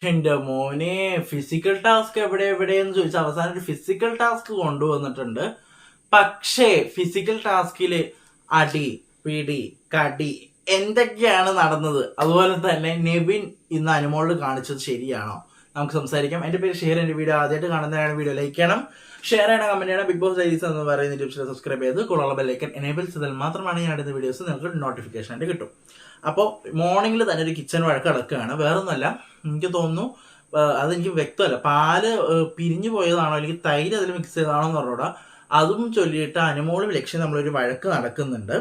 എന്റെ മോനെ, physical task എവിടെയെന്ന് ചോദിച്ചാൽ അവസാനം ഒരു ഫിസിക്കൽ ടാസ്ക് കൊണ്ടുവന്നിട്ടുണ്ട്. പക്ഷേ ഫിസിക്കൽ ടാസ്കില് അടി, പിടി, കടി എന്തൊക്കെയാണ് നടന്നത്? അതുപോലെ തന്നെ നെവിൻ ഇന്ന് അനുമോള് കാണിച്ചത് ശരിയാണോ? നമുക്ക് സംസാരിക്കാം. എന്റെ പേര് ഷെയർ. എന്റെ വീഡിയോ ആദ്യമായിട്ട് കാണുന്നതാണ് വീഡിയോ ലൈക്ക് ചെയ്യണം, ഷെയർ ചെയ്യണം, കമന്റ് ചെയ്യണം. ബിഗ് ബോസ് ഡയറീസ് എന്ന് പറയുന്ന യൂട്യൂബ് ചാനൽ സബ്സ്ക്രൈബ് ചെയ്ത് കൂടെയുള്ള ബെല്ലൈക്കൻ എനേബിൾ ചെയ്താൽ മാത്രമാണ് ഞാൻ അടുത്ത വീഡിയോസ് നിങ്ങൾക്ക് നോട്ടിഫിക്കേഷൻ ആയിട്ട് കിട്ടും. അപ്പോൾ മോർണിംഗിൽ തന്നെ ഒരു കിച്ചൺ വഴക്ക് കിടക്കുകയാണ്. വേറൊന്നുമല്ല, എനിക്ക് തോന്നുന്നു അതെനിക്ക് വ്യക്തമല്ല, പാല് പിരിഞ്ഞു പോയതാണോ അല്ലെങ്കിൽ തൈര് അതിൽ മിക്സ് ചെയ്തതാണോ എന്ന് പറഞ്ഞൂടാ. അതും ചൊല്ലിയിട്ട് അനുമോളും ലക്ഷ്യം നമ്മളൊരു വഴക്ക് നടക്കുന്നുണ്ട്.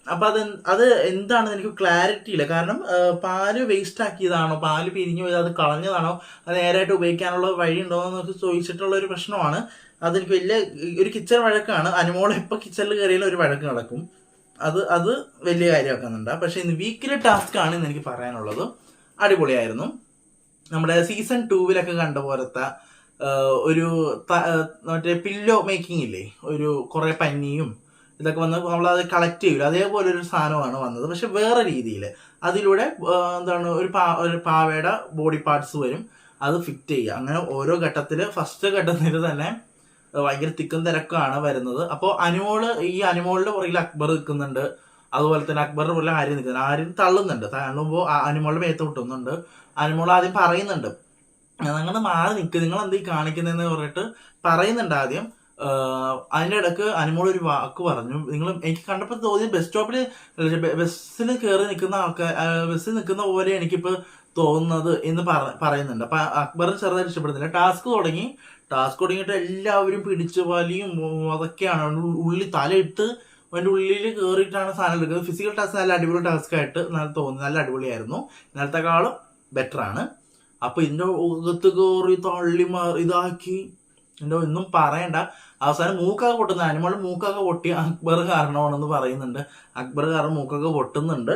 അപ്പൊ അത് എന്താണെന്ന് എനിക്ക് ക്ലാരിറ്റി ഇല്ല. കാരണം പാല് വേസ്റ്റ് ആക്കിയതാണോ, പാല് പിരിഞ്ഞു പോയത് അത് കളഞ്ഞതാണോ, അത് നേരായിട്ട് ഉപയോഗിക്കാനുള്ള വഴി ഉണ്ടോ എന്നൊക്കെ ചോദിച്ചിട്ടുള്ള ഒരു പ്രശ്നമാണ്. അതെനിക്ക് വലിയ ഒരു കിച്ചൺ വഴക്കാണ്. അനുമോൾ എപ്പോൾ കിച്ചണിൽ കയറിയാലും ഒരു വഴക്ക് നടക്കും. അത് വലിയ കാര്യമാക്കുന്നുണ്ട്. പക്ഷെ ഇന്ന് വീക്കിലി ടാസ്ക് ആണ് എന്ന് എനിക്ക് പറയാനുള്ളത്. അടിപൊളിയായിരുന്നു. നമ്മുടെ സീസൺ 2 കണ്ട പോലത്തെ ഒരു മറ്റേ പില്ലോ മേക്കിംഗ് ഇല്ലേ, ഒരു കുറെ പന്നിയും ഇതൊക്കെ വന്ന് നമ്മളത് കളക്ട് ചെയ്യില്ല, അതേപോലെ ഒരു സാധനമാണ് വന്നത്. പക്ഷെ വേറെ രീതിയിൽ അതിലൂടെ എന്താണ് ഒരു പാവയുടെ ബോഡി പാർട്സ് വരും, അത് ഫിറ്റ് ചെയ്യുക. അങ്ങനെ ഓരോ ഘട്ടത്തിൽ ഫസ്റ്റ് ഘട്ടത്തിൽ തന്നെ ഭയങ്കര തിക്കും തിരക്കാണ് വരുന്നത്. അപ്പോൾ ഈ അനുമോളിന്റെ പുറകിൽ അക്ബർ നിൽക്കുന്നുണ്ട്. അതുപോലെ തന്നെ അക്ബറിന്റെ പുറകിൽ ആര്യം നിൽക്കുന്നുണ്ട്. ആര്യം തള്ളുമ്പോൾ അനുമോളുടെ മേത്ത് വിട്ടുന്നുണ്ട്. അനുമോൾ ആദ്യം പറയുന്നുണ്ട്, നിങ്ങൾ മാറി നിൽക്കുക, നിങ്ങൾ എന്താ ഈ കാണിക്കുന്നതെന്ന് പറഞ്ഞിട്ട് പറയുന്നുണ്ട് ആദ്യം. അതിന്റെ ഇടക്ക് അനുമോൾ ഒരു വാക്ക് പറഞ്ഞു. എനിക്ക് കണ്ടപ്പോൾ തോന്നി ബസ്സിൽ കയറി നിൽക്കുന്ന ആൾക്കാർ, ബസ്സിൽ നിൽക്കുന്ന പോലെ എനിക്കിപ്പോ തോന്നുന്നത് എന്ന് പറയുന്നുണ്ട്. അപ്പൊ അക്ബർ ചെറുതായിട്ട് ഇഷ്ടപ്പെടുന്നില്ല. ടാസ്ക് തുടങ്ങിയിട്ട് എല്ലാവരും പിടിച്ചു വലിയും അതൊക്കെയാണ്. തലയിട്ട് അതിന്റെ ഉള്ളിൽ കയറിയിട്ടാണ് സാധനം എടുക്കുന്നത്. ഫിസിക്കൽ ടാസ്ക് നല്ല അടിപൊളി ടാസ്ക് ആയിട്ട് തോന്നി, നല്ല അടിപൊളിയായിരുന്നു. ഇന്നലത്തെക്കാളും ബെറ്റർ ആണ്. അപ്പൊ ഇതിന്റെ അകത്ത് കയറി തള്ളി ഇതാക്കി എന്റെ ഒന്നും പറയണ്ട. അവസാനം മൂക്കൊക്കെ പൊട്ടുന്ന, അനുമോളുടെ മൂക്കൊക്കെ പൊട്ടി അക്ബർ കാരണമാണെന്ന് പറയുന്നുണ്ട്. അക്ബർ കാരണം മൂക്കൊക്കെ പൊട്ടുന്നുണ്ട്.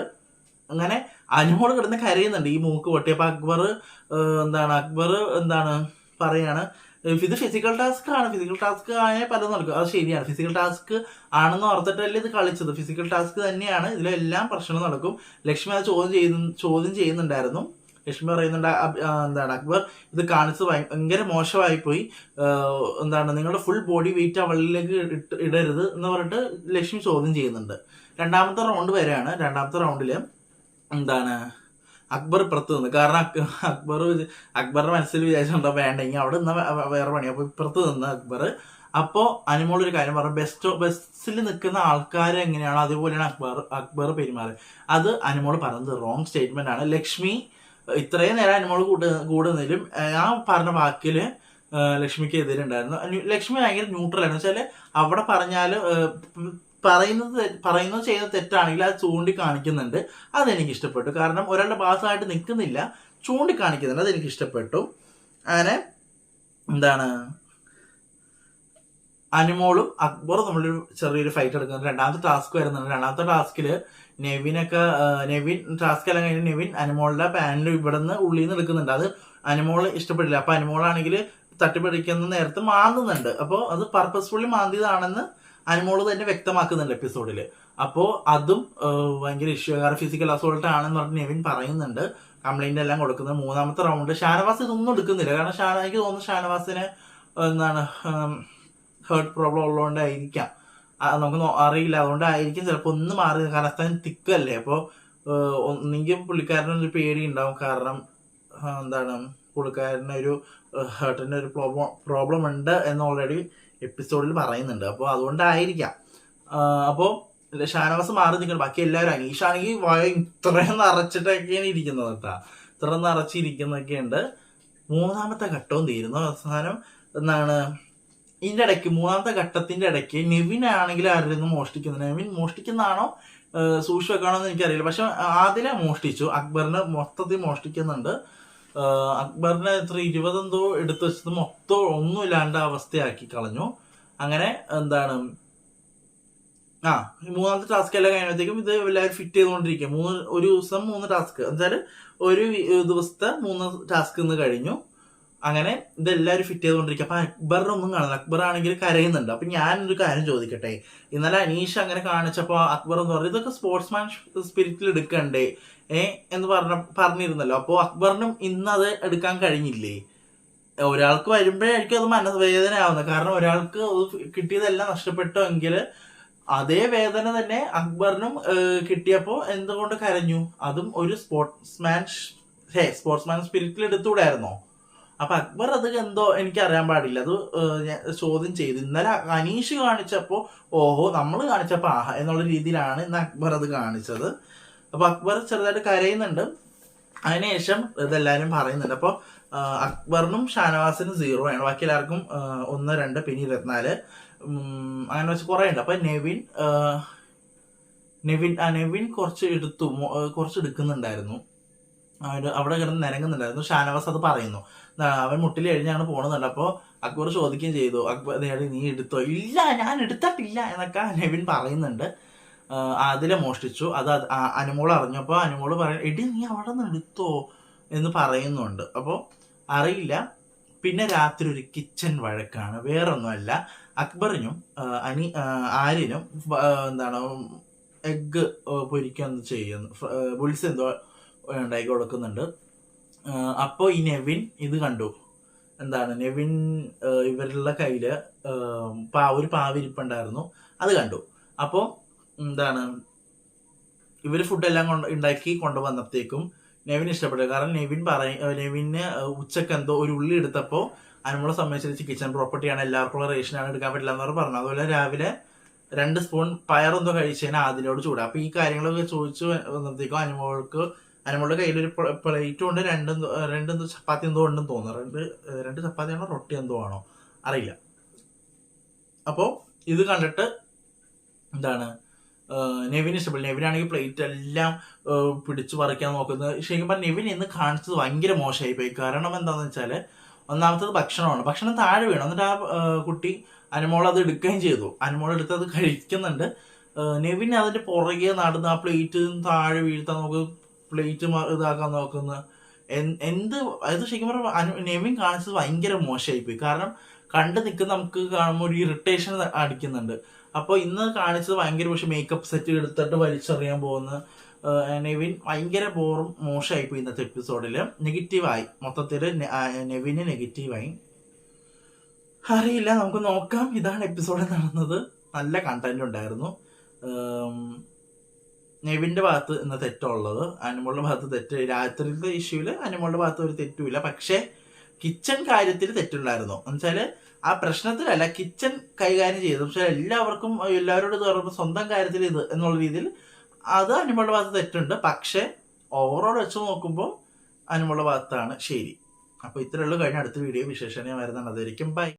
അങ്ങനെ അനുമോൾ കിടന്ന് കരയുന്നുണ്ട് ഈ മൂക്ക് പൊട്ടിയപ്പോ. അക്ബർ എന്താണ് പറയാണ്, ഇത് ഫിസിക്കൽ ടാസ്ക് ആണ്, ഫിസിക്കൽ ടാസ്ക് ആയ പലതും നടക്കും. അത് ശരിയാണ്, ഫിസിക്കൽ ടാസ്ക് ആണെന്ന് ഓർത്തിട്ടല്ലേ ഇത് കളിച്ചത്. ഫിസിക്കൽ ടാസ്ക് തന്നെയാണ്, ഇതിലെല്ലാം പ്രശ്നം നടക്കും. ലക്ഷ്മി അത് ചോദ്യം ചെയ്യുന്നുണ്ടായിരുന്നു. ലക്ഷ്മി പറയുന്നുണ്ട്, അക്ബർ ഇത് കാണിച്ചത് ഭയങ്കര മോശമായി പോയി, നിങ്ങളുടെ ഫുൾ ബോഡി വെയിറ്റ് അവളിലേക്ക് ഇടരുത് എന്ന് പറഞ്ഞിട്ട് ലക്ഷ്മി ചോദ്യം ചെയ്യുന്നുണ്ട്. രണ്ടാമത്തെ റൗണ്ട് വരെയാണ്. രണ്ടാമത്തെ റൗണ്ടില് അക്ബർ ഇപ്പുറത്ത് നിന്ന്, കാരണം അക്ബറുടെ മനസ്സിൽ വിചാരിച്ചിട്ടുണ്ടോ വേണ്ടെങ്കിൽ അവിടെ നിന്ന് വേറെ പണി. അപ്പൊ ഇപ്പുറത്ത് നിന്ന് അക്ബർ. അപ്പോ അനുമോൾ ഒരു കാര്യം പറഞ്ഞു, ബസ്സിൽ നിൽക്കുന്ന ആൾക്കാർ എങ്ങനെയാണോ അതുപോലെയാണ് അക്ബർ പെരുമാറുക. അത് അനുമോൾ പറഞ്ഞത് റോങ് സ്റ്റേറ്റ്മെന്റ് ആണ്. ലക്ഷ്മി ഇത്രയും നേരം അനുമോൾ കൂടുന്നതിലും ആ പറഞ്ഞ വാക്കില് ലക്ഷ്മിക്ക് എതിരുണ്ടായിരുന്നു. ലക്ഷ്മി ഭയങ്കര ന്യൂട്രൽ ആണ്. വെച്ചാല് അവിടെ പറഞ്ഞാല് പറയുന്നത് ചെയ്യുന്ന തെറ്റാണെങ്കിൽ അത് ചൂണ്ടിക്കാണിക്കുന്നുണ്ട്. അതെനിക്ക് ഇഷ്ടപ്പെട്ടു. കാരണം ഒരാളുടെ ഭാഗമായിട്ട് നിൽക്കുന്നില്ല, ചൂണ്ടിക്കാണിക്കുന്നുണ്ട്. അതെനിക്ക് ഇഷ്ടപ്പെട്ടു. അങ്ങനെ അനുമോളും അക്ബറും നമ്മളൊരു ചെറിയൊരു ഫൈറ്റ് എടുക്കുന്നുണ്ട്. രണ്ടാമത്തെ ടാസ്ക് വരുന്നുണ്ട്. രണ്ടാമത്തെ ടാസ്കില് നെവിൻ ടാസ്ക് എല്ലാം കഴിഞ്ഞ് നെവിൻ അനുമോളുടെ പാനൽ ഇവിടെ നിന്ന് ഉള്ളിൽ നിന്ന് എടുക്കുന്നുണ്ട്. അത് അനുമോള് ഇഷ്ടപ്പെട്ടില്ല. അപ്പൊ അനുമോളാണെങ്കിൽ തട്ടിപ്പിടിക്കുന്ന നേരത്ത് മാന്തുന്നുണ്ട്. അപ്പോൾ അത് പർപ്പസ്ഫുള്ളി മാന്തിയതാണെന്ന് അനുമോള് തന്നെ വ്യക്തമാക്കുന്നുണ്ട് എപ്പിസോഡില്. അപ്പോ അതും ഭയങ്കര ഇഷ്യൂ, കാരണം ഫിസിക്കൽ അസോൾട്ട് ആണെന്ന് പറഞ്ഞ് നെവിൻ പറയുന്നുണ്ട്. കംപ്ലൈന്റ് എല്ലാം കൊടുക്കുന്നത്. മൂന്നാമത്തെ റൗണ്ട് ഷാനവാസ് ഇതൊന്നും എടുക്കുന്നില്ല. കാരണം എനിക്ക് തോന്നുന്നു ഷാനവാസിന് ഹേർട്ട് പ്രോബ്ലം ഉള്ളതുകൊണ്ടായിരിക്കാം, നമുക്ക് അറിയില്ല. അതുകൊണ്ടായിരിക്കും ചിലപ്പോൾ ഒന്ന് മാറി. കാരണം തിക്കല്ലേ. അപ്പോൾ ഒന്നെങ്കിൽ പുള്ളിക്കാരനൊരു പേടി ഉണ്ടാവും. കാരണം പുള്ളിക്കാരന് ഒരു ഹേർട്ടിന്റെ ഒരു പ്രോബ്ലം ഉണ്ട് എന്ന് ഓൾറെഡി എപ്പിസോഡിൽ പറയുന്നുണ്ട്. അപ്പോൾ അതുകൊണ്ടായിരിക്കാം. അപ്പോൾ ഷാനവാസ് മാറി നിൽക്കണം. ബാക്കി എല്ലാവരും, അനീഷാണെങ്കിൽ ഇത്രയും നിറച്ചിട്ടൊക്കെയാണ് ഇരിക്കുന്നത് കേട്ടാ. ഇത്ര നിറച്ചിരിക്കുന്നൊക്കെ ഉണ്ട്. മൂന്നാമത്തെ ഘട്ടവും തീരുന്നു. അവസാനം ഇതിന്റെ ഇടയ്ക്ക് മൂന്നാമത്തെ ഘട്ടത്തിന്റെ ഇടയ്ക്ക് നെവിൻ ആണെങ്കിൽ ആരുടെ നിന്ന് മോഷ്ടിക്കുന്നത്. നെവിൻ മോഷ്ടിക്കുന്നതാണോ സൂക്ഷിച്ചു വെക്കാണോ എന്ന് എനിക്കറിയില്ല. പക്ഷെ ആദില മോഷ്ടിച്ചു, അക്ബറിനെ മൊത്തത്തിൽ മോഷ്ടിക്കുന്നുണ്ട്. അക്ബറിനെ 20 എന്തോ എടുത്തു വെച്ചത് മൊത്തം ഒന്നുമില്ലാണ്ട് അവസ്ഥയാക്കി കളഞ്ഞു. അങ്ങനെ മൂന്നാമത്തെ ടാസ്ക് എല്ലാം കഴിയുമ്പോഴത്തേക്കും ഇത് എല്ലാവരും ഫിറ്റ് ചെയ്തുകൊണ്ടിരിക്കും. ഒരു ദിവസം 3 ടാസ്ക്, എന്തായാലും ഒരു ദിവസത്തെ 3 ടാസ്ക് ഇന്ന് കഴിഞ്ഞു. അങ്ങനെ ഇതെല്ലാവരും ഫിറ്റ് ചെയ്തുകൊണ്ടിരിക്കും. അപ്പൊ അക്ബറിനെ ഒന്നും കാണുന്നില്ല. അക്ബർ ആണെങ്കിൽ കരയുന്നുണ്ട്. അപ്പൊ ഞാനൊരു കാര്യം ചോദിക്കട്ടെ, ഇന്നലെ അനീഷ് അങ്ങനെ കാണിച്ചപ്പോ അക്ബർ എന്ന് പറഞ്ഞു ഇതൊക്കെ സ്പോർട്സ്മാൻ സ്പിരിറ്റിൽ എടുക്കണ്ടേ എന്ന് പറഞ്ഞിരുന്നല്ലോ. അപ്പോൾ അക്ബറിനും ഇന്ന് അത് എടുക്കാൻ കഴിഞ്ഞില്ലേ? ഒരാൾക്ക് വരുമ്പോഴായിരിക്കും അത് മനസ്വേദന ആവുന്നത്. കാരണം ഒരാൾക്ക് കിട്ടിയതെല്ലാം നഷ്ടപ്പെട്ടു എങ്കിൽ അതേ വേദന തന്നെ അക്ബറിനും കിട്ടിയപ്പോൾ എന്തുകൊണ്ട് കരഞ്ഞു? അതും ഒരു സ്പോർട്സ്മാൻ സ്പിരിറ്റിൽ എടുത്തുകൂടായിരുന്നോ? അപ്പൊ അക്ബർ അത് എന്തോ എനിക്കറിയാൻ പാടില്ല, അത് ചോദ്യം ചെയ്തു. ഇന്നലെ അനീഷ് കാണിച്ചപ്പോ ഓഹോ നമ്മൾ കാണിച്ചപ്പോ ആഹ എന്നുള്ള രീതിയിലാണ് ഇന്ന് അക്ബർ അത് കാണിച്ചത്. അപ്പൊ അക്ബർ ചെറുതായിട്ട് കരയുന്നുണ്ട്. അതിനുശേഷം ഇതെല്ലാരും പറയുന്നുണ്ട്. അപ്പോൾ അക്ബറിനും ഷാനവാസിനും 0 ആണ്, ബാക്കി എല്ലാവർക്കും 1, 2 പിന്നെ 24 അങ്ങനെ വെച്ച് കുറെ ഉണ്ട്. അപ്പൊ നെവിൻ കുറച്ച് എടുക്കുന്നുണ്ടായിരുന്നു. അവിടെ കിടന്ന് നിരങ്ങുന്നുണ്ടായിരുന്നു. ഷാനവാസ് അത് പറയുന്നു, അവൻ മുട്ടിൽ എഴിഞ്ഞാണ് പോണെന്നുണ്ട്. അപ്പോൾ അക്ബർ ചോദിക്കുകയും ചെയ്തു, അക്ബർ നീ എടുത്തോ? ഇല്ല, ഞാൻ എടുത്തിട്ടില്ല എന്നൊക്കെ നെവിൻ പറയുന്നുണ്ട്. അതിലെ മോഷ്ടിച്ചു, അത് അനുമോൾ അറിഞ്ഞപ്പോൾ അനുമോള് പറയും, എടി നീ അവിടെ നിന്ന് എടുത്തോ എന്ന് പറയുന്നുണ്ട്. അപ്പോൾ അറിയില്ല. പിന്നെ രാത്രി ഒരു കിച്ചൺ വഴക്കാണ്, വേറൊന്നുമല്ല. അക്ബറിനും ആര്യനും എഗ്ഗ് പൊരിക്കുകയെന്ന് ചെയ്യുന്നു, ബുൾസ് എന്തോ ഉണ്ടാക്കി കൊടുക്കുന്നുണ്ട്. അപ്പോൾ ഈ നെവിൻ ഇത് കണ്ടു. നെവിൻ ഇവരുടെ കയ്യില് ഒരു പാവിരിപ്പുണ്ടായിരുന്നു, അത് കണ്ടു. അപ്പോൾ ഇവര് ഫുഡെല്ലാം ഉണ്ടാക്കി കൊണ്ടുവന്നപ്പോഴത്തേക്കും നെവിൻ ഇഷ്ടപ്പെട്ടു. കാരണം നെവിന് ഉച്ചക്ക് എന്തോ ഒരു ഉള്ളി എടുത്തപ്പോൾ അനുമോളെ സംബന്ധിച്ച് കിച്ചൺ പ്രോപ്പർട്ടിയാണ്, എല്ലാവർക്കുള്ള റേഷനാണ്, എടുക്കാൻ പറ്റില്ല എന്നവർ പറഞ്ഞു. അതുപോലെ രാവിലെ 2 സ്പൂൺ പയറെന്തോ കഴിച്ചതിന് അതിനോട് ചൂടാ. അപ്പൊ ഈ കാര്യങ്ങളൊക്കെ ചോദിച്ചു വന്നപ്പോഴത്തേക്കും അനുമോളുടെ കയ്യിൽ ഒരു പ്ലേറ്റും ഉണ്ട്, രണ്ട് ചപ്പാത്തി എന്തോ ഉണ്ടെന്ന് തോന്നുന്നു. രണ്ട് ചപ്പാത്തിയാണോ റൊട്ടി എന്തോ ആണോ അറിയില്ല. അപ്പോൾ ഇത് കണ്ടിട്ട് നെവിൻ ഇഷ്ടപ്പെട്ടു. നെവിനാണെങ്കിൽ പ്ലേറ്റ് എല്ലാം പിടിച്ചു പറിക്കാൻ നോക്കുന്നത്. ശരിക്കും പറഞ്ഞാൽ നെവിൻ ഇന്ന് കാണിച്ചത് ഭയങ്കര മോശമായി പോയി. കാരണം എന്താണെന്ന് വെച്ചാൽ ഒന്നാമത്തത് ഭക്ഷണമാണ്. ഭക്ഷണം താഴെ വീണു. എന്നിട്ട് ആ കുട്ടി അനുമോൾ അത് എടുക്കുകയും ചെയ്തു. അനുമോൾ എടുത്ത് അത് കഴിക്കുന്നുണ്ട്. നെവിൻ അതിന്റെ പുറകെ നടന്ന് ആ പ്ലേറ്റ് താഴെ വീഴ്ത്താൻ നോക്കുക, പ്ലേറ്റ് ഇതാക്കാൻ നോക്കുന്ന അത് ശരിക്കും പറഞ്ഞാൽ നെവിൻ കാണിച്ചത് ഭയങ്കര മോശമായി പോയി. കാരണം കണ്ടു നിൽക്കുന്ന നമുക്ക് കാണുമ്പോൾ ഒരു ഇറിറ്റേഷൻ അടിക്കുന്നുണ്ട്. അപ്പോൾ ഇന്ന് കാണിച്ചത് ഭയങ്കര മേക്കപ്പ് സെറ്റ് എടുത്തിട്ട് വലിച്ചെറിയാൻ പോകുന്ന നെവിൻ ഭയങ്കര മോശമായി പോയി. ഇന്നത്തെ എപ്പിസോഡില് നെഗറ്റീവായി, മൊത്തത്തിൽ നെവിന് നെഗറ്റീവായി. അറിയില്ല, നമുക്ക് നോക്കാം. ഇതാണ് എപ്പിസോഡിൽ നടന്നത്. നല്ല കണ്ടന്റ് ഉണ്ടായിരുന്നു. നെവിന്റെ ഭാഗത്ത് ഇന്ന് തെറ്റുള്ളത്, അനുമോളുടെ ഭാഗത്ത് തെറ്റ്. രാത്രിയിലത്തെ ഇഷ്യൂല് അനുമോളുടെ ഭാഗത്ത് ഒരു തെറ്റുമില്ല. പക്ഷെ കിച്ചൺ കാര്യത്തിൽ തെറ്റുണ്ടായിരുന്നു. എന്നുവെച്ചാല് ആ പ്രശ്നത്തിലല്ല, കിച്ചൺ കൈകാര്യം ചെയ്തു. പക്ഷെ എല്ലാവരോടും ഇത് പറയുമ്പോൾ സ്വന്തം കാര്യത്തിൽ ഇത് എന്നുള്ള രീതിയിൽ അത് അനുമോളുടെ ഭാഗത്ത് തെറ്റുണ്ട്. പക്ഷെ ഓവറോൾ വെച്ച് നോക്കുമ്പോൾ അനുമോളുടെ ഭാഗത്താണ് ശരി. അപ്പൊ ഇത്രയുള്ളൂ. കഴിഞ്ഞ അടുത്ത വീഡിയോ വിശേഷണീയം വരുന്നുണ്ട്. അതായിരിക്കും ബൈ.